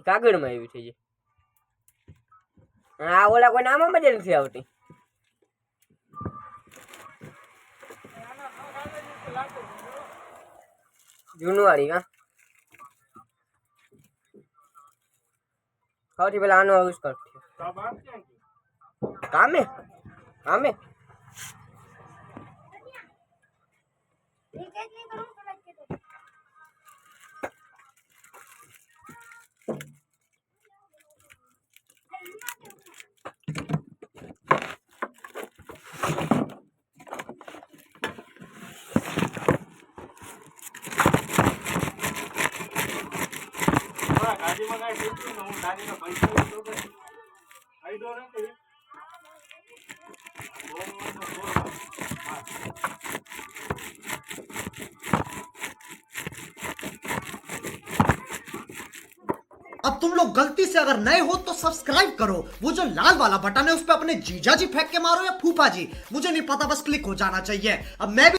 કાગળમાં આવી થઈ જાય આ ઓલા કોઈ આમાં મજા નથી આવતી જૂનવાળી હા સૌથી પેલા આનો યુઝ કરતી કામે કામે अब तुम लोग गलती से अगर नए हो तो सब्सक्राइब करो, वो जो लाल वाला बटन है उस पर अपने जीजा जी फेंक के मारो या फूफा जी, मुझे नहीं पता, बस क्लिक हो जाना चाहिए। अब मैं भी